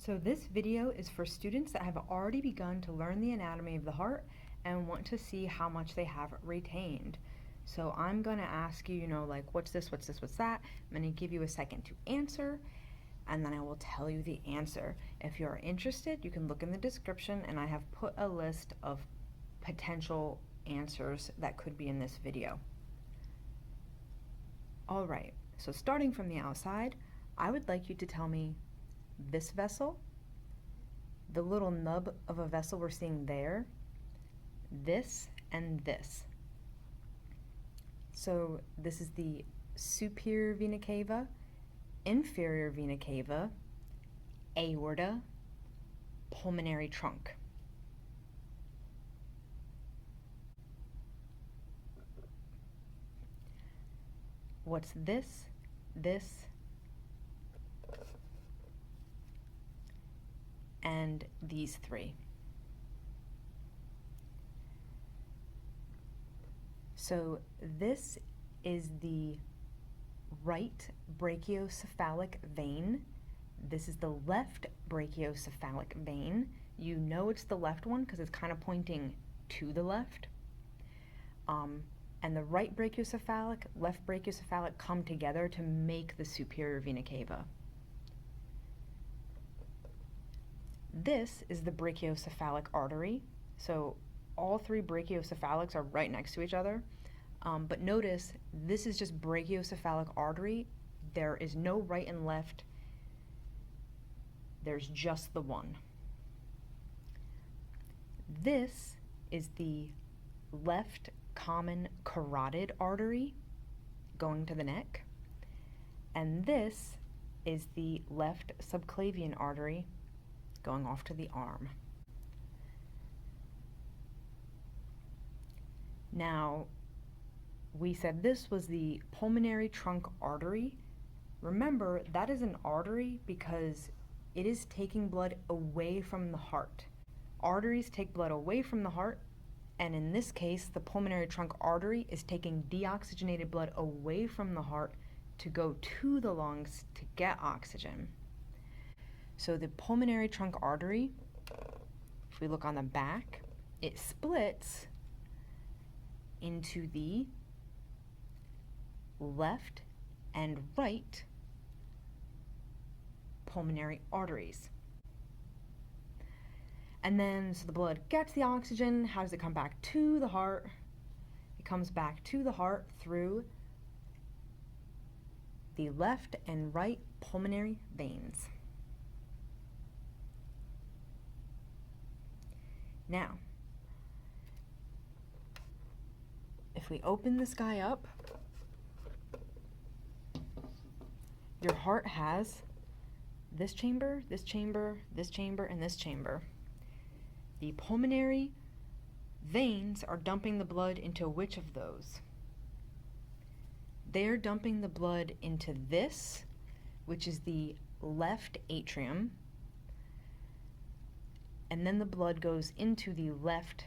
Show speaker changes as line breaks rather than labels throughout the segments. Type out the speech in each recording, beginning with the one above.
So this video is for students that have already begun to learn the anatomy of the heart and want to see how much they have retained. So I'm going to ask you, like, what's this, what's that? I'm going to give you a second to answer, and then I will tell you the answer. If you're interested, you can look in the description, and I have put a list of potential answers that could be in this video. All right, so starting from the outside, I would like you to tell me this vessel, the little nub of a vessel we're seeing there, this, and this. So this is the superior vena cava, inferior vena cava, aorta, pulmonary trunk. What's this, and these three? So this is the right brachiocephalic vein. This is the left brachiocephalic vein. You know it's the left one because it's kind of pointing to the left. And the right brachiocephalic, left brachiocephalic come together to make the superior vena cava. This is the brachiocephalic artery. So all three brachiocephalics are right next to each other. But notice this is just brachiocephalic artery. There is no right and left. There's just the one. This is the left common carotid artery going to the neck. And this is the left subclavian artery going off to the arm. Now, we said this was the pulmonary trunk artery. Remember, that is an artery because it is taking blood away from the heart. Arteries take blood away from the heart, and in this case, the pulmonary trunk artery is taking deoxygenated blood away from the heart to go to the lungs to get oxygen. So the pulmonary trunk artery, if we look on the back, it splits into the left and right pulmonary arteries. And then, so the blood gets the oxygen. How does it come back to the heart? It comes back to the heart through the left and right pulmonary veins. Now, if we open this guy up, your heart has this chamber, this chamber, this chamber, and this chamber. The pulmonary veins are dumping the blood into which of those? They're dumping the blood into this, which is the left atrium, and then the blood goes into the left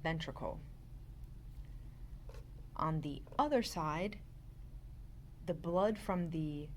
ventricle. On the other side, the blood from the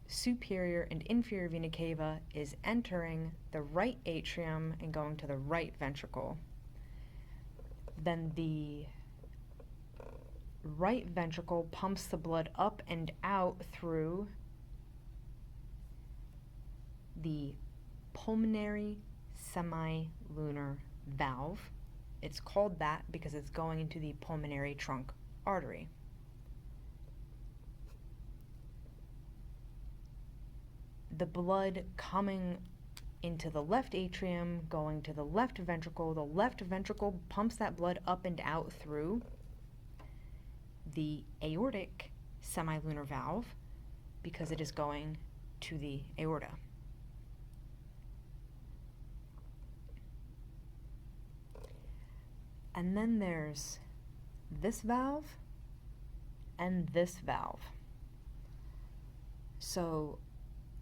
superior and inferior vena cava is entering the right atrium and going to the right ventricle. Then the right ventricle pumps the blood up and out through the pulmonary semilunar valve. It's called that because it's going into the pulmonary trunk artery. The blood coming into the left atrium, going to the left ventricle pumps that blood up and out through the aortic semilunar valve because it is going to the aorta. And then there's this valve and this valve. So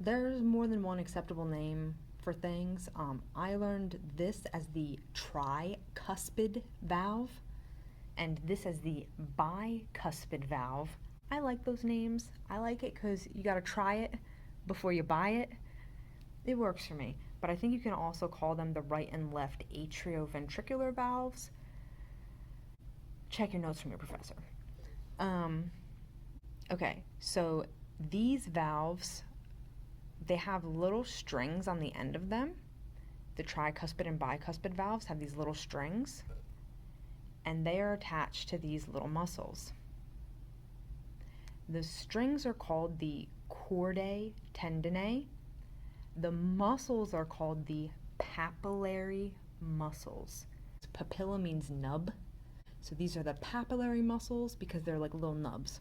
there's more than one acceptable name for things. I learned this as the tricuspid valve and this as the bicuspid valve. I like those names. I like it because you gotta try it before you buy it. It works for me. but I think you can also call them the right and left atrioventricular valves. Check your notes from your professor. Okay, so these valves, they have little strings on the end of them. The tricuspid and bicuspid valves have these little strings, and they are attached to these little muscles. The strings are called the chordae tendineae. The muscles are called the papillary muscles. Papilla means nub, so these are the papillary muscles because they're like little nubs.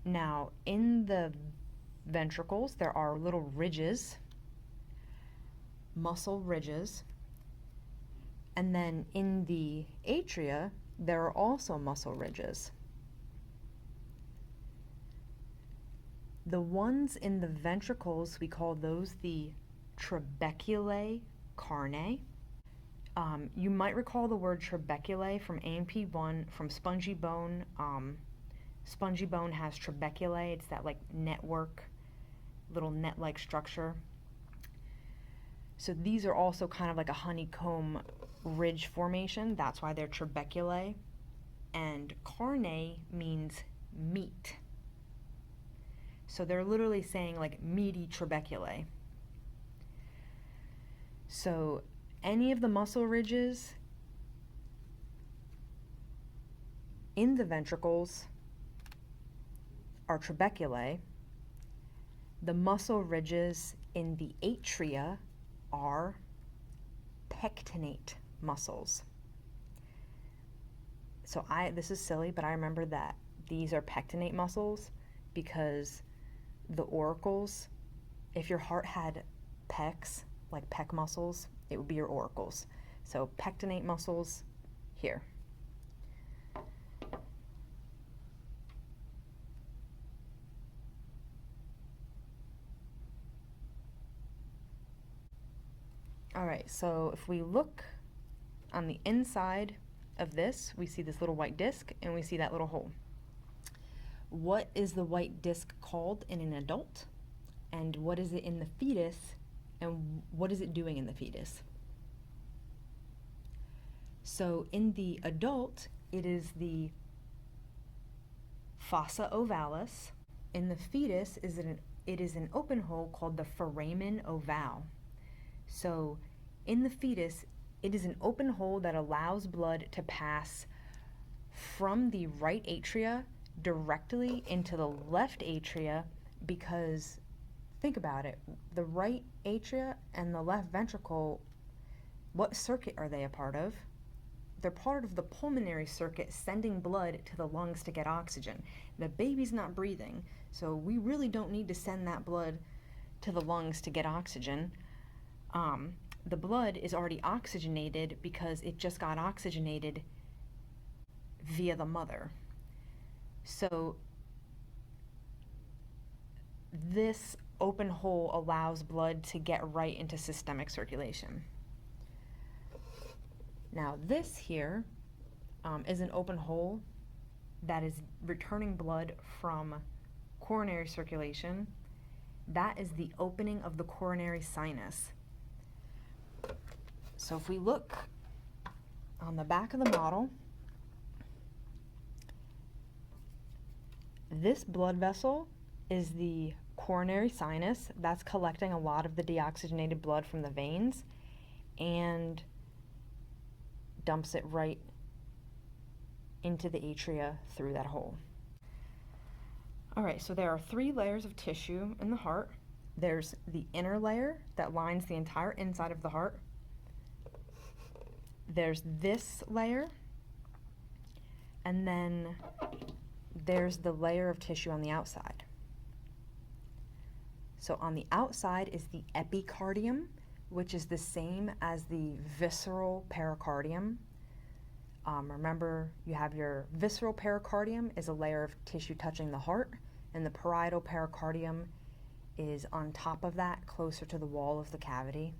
Now, in the ventricles, there are little ridges, muscle ridges, and then in the atria, there are also muscle ridges. The ones in the ventricles, we call those the trabeculae carneae. You might recall the word trabeculae from A&P 1 from spongy bone. Spongy bone has trabeculae. It's that like network, little net-like structure. So these are also kind of like a honeycomb ridge formation. That's why they're trabeculae. And carneae means meat. So they're literally saying like meaty trabeculae. So any of the muscle ridges in the ventricles are trabeculae. The muscle ridges in the atria are pectinate muscles. So this is silly, but I remember that these are pectinate muscles because the auricles, if your heart had pecs, like pec muscles, it would be your auricles. So pectinate muscles here. All right, so if we look on the inside of this, we see this little white disc and we see that little hole. What is the white disc called in an adult? And what is it in the fetus? And what is it doing in the fetus? So in the adult, it is the fossa ovalis. In the fetus, it is an open hole called the foramen ovale. So in the fetus, it is an open hole that allows blood to pass from the right atria directly into the left atria because, think about it, the right atria and the left ventricle, what circuit are they a part of? They're part of the pulmonary circuit, sending blood to the lungs to get oxygen. The baby's not breathing, so we really don't need to send that blood to the lungs to get oxygen. The blood is already oxygenated because it just got oxygenated via the mother. So this open hole allows blood to get right into systemic circulation. Now this here is an open hole that is returning blood from coronary circulation. That is the opening of the coronary sinus. So if we look on the back of the model, this blood vessel is the coronary sinus. That's collecting a lot of the deoxygenated blood from the veins and dumps it right into the atria through that hole. All right, so there are 3 layers of tissue in the heart. There's the inner layer that lines the entire inside of the heart. There's this layer, and then there's the layer of tissue on the outside. So on the outside is the epicardium, which is the same as the visceral pericardium. Remember, you have your visceral pericardium is a layer of tissue touching the heart, and the parietal pericardium is on top of that, closer to the wall of the cavity.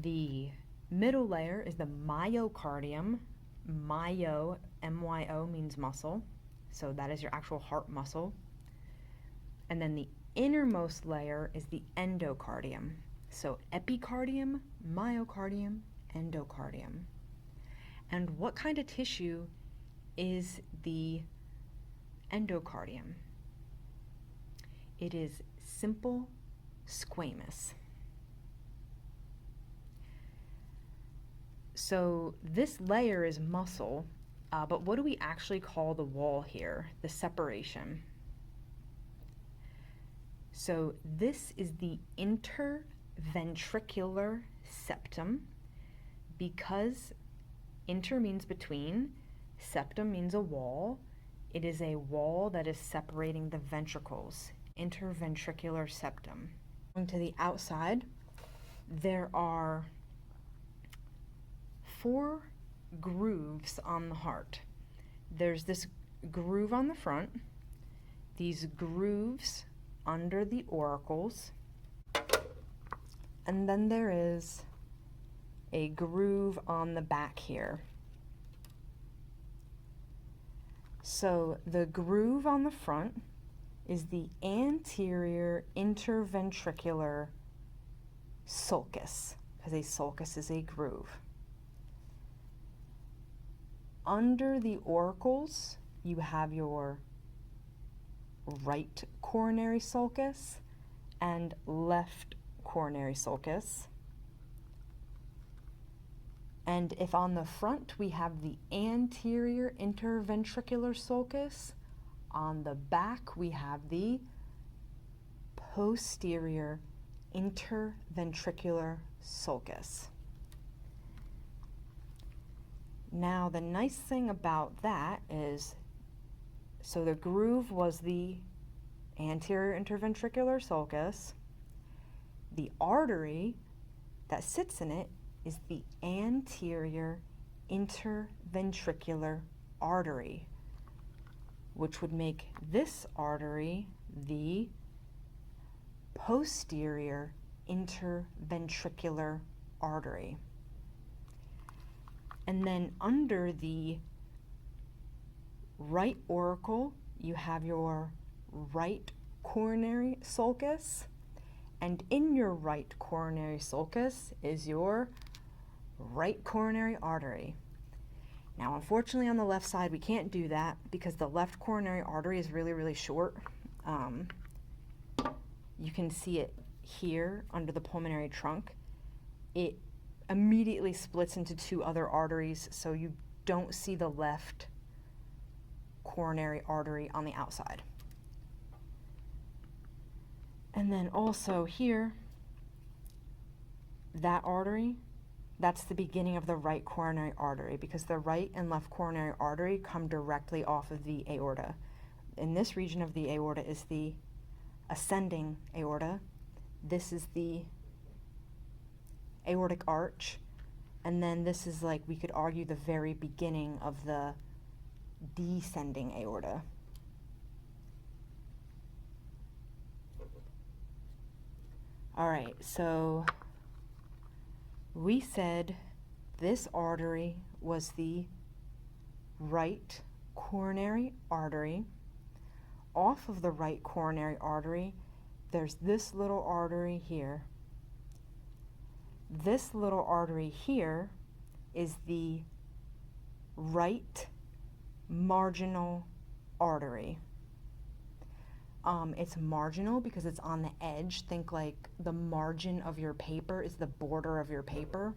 The middle layer is the myocardium. Myo, M-Y-O, means muscle. So that is your actual heart muscle. And then the innermost layer is the endocardium. So epicardium, myocardium, endocardium. And what kind of tissue is the endocardium? It is simple squamous. So this layer is muscle, but what do we actually call the wall here, the separation? So this is the interventricular septum, because inter means between, septum means a wall. It is a wall that is separating the ventricles, interventricular septum. Going to the outside, there are 4 grooves on the heart. There's this groove on the front, these grooves under the auricles, and then there is a groove on the back here. So the groove on the front is the anterior interventricular sulcus, because a sulcus is a groove. Under the auricles, you have your right coronary sulcus and left coronary sulcus. And if on the front we have the anterior interventricular sulcus, on the back we have the posterior interventricular sulcus. Now the nice thing about that is, so the groove was the anterior interventricular sulcus. The artery that sits in it is the anterior interventricular artery, which would make this artery the posterior interventricular artery. And then under the right auricle, you have your right coronary sulcus, and in your right coronary sulcus is your right coronary artery. Now, unfortunately, on the left side, we can't do that because the left coronary artery is really, really short. You can see it here under the pulmonary trunk. It immediately splits into 2 other arteries, so you don't see the left coronary artery on the outside. And then also here, that artery, that's the beginning of the right coronary artery, because the right and left coronary artery come directly off of the aorta. In this region of the aorta is the ascending aorta. This is the aortic arch, and then this is, like, we could argue, the very beginning of the descending aorta. All right, so we said this artery was the right coronary artery. Off of the right coronary artery, there's this little artery here. This little artery here is the right marginal artery. It's marginal because it's on the edge. Think like the margin of your paper is the border of your paper.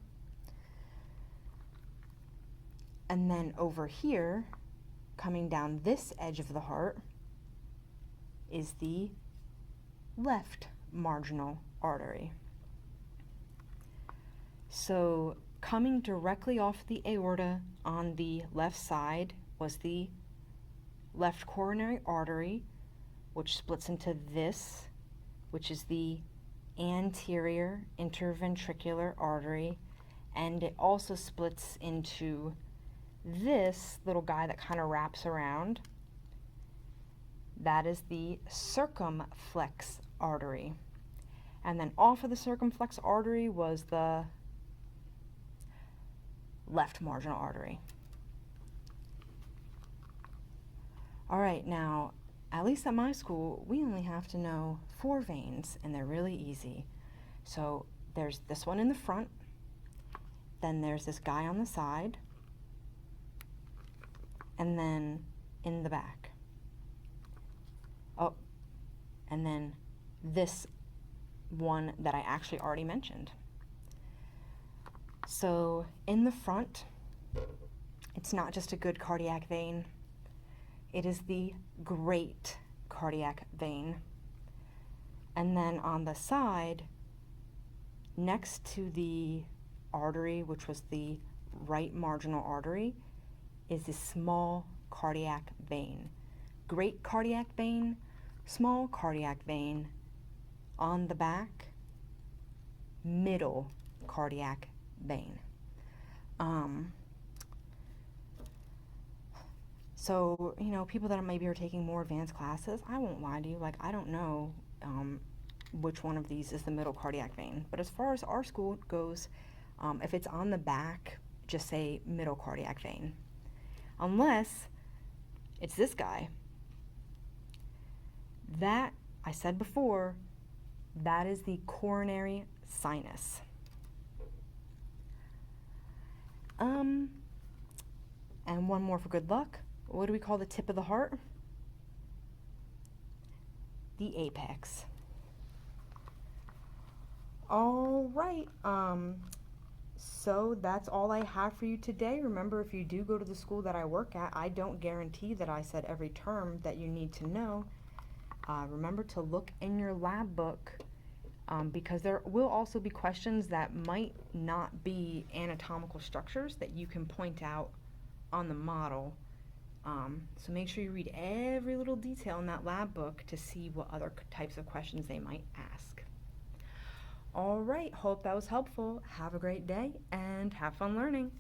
And then over here, coming down this edge of the heart, is the left marginal artery. So coming directly off the aorta on the left side was the left coronary artery, which splits into this, which is the anterior interventricular artery, and it also splits into this little guy that kind of wraps around. That is the circumflex artery. And then off of the circumflex artery was the left marginal artery. All right, now, at least at my school, we only have to know 4 veins, and they're really easy. So there's this one in the front, then there's this guy on the side, and then in the back. Oh, and then this one that I actually already mentioned. So in the front, it's not just a good cardiac vein, it is the great cardiac vein. And then on the side, next to the artery, which was the right marginal artery, is the small cardiac vein. Great cardiac vein, small cardiac vein. On the back, middle cardiac vein. So, you know, people that maybe are taking more advanced classes, I won't lie to you, like, I don't know which one of these is the middle cardiac vein. But as far as our school goes, if it's on the back, just say middle cardiac vein. Unless it's this guy. That, I said before, that is the coronary sinus. And one more for good luck. What do we call the tip of the heart? The apex. All right, so that's all I have for you today. Remember, if you do go to the school that I work at, I don't guarantee that I said every term that you need to know. Remember to look in your lab book because there will also be questions that might not be anatomical structures that you can point out on the model. So make sure you read every little detail in that lab book to see what other types of questions they might ask. All right, hope that was helpful. Have a great day and have fun learning.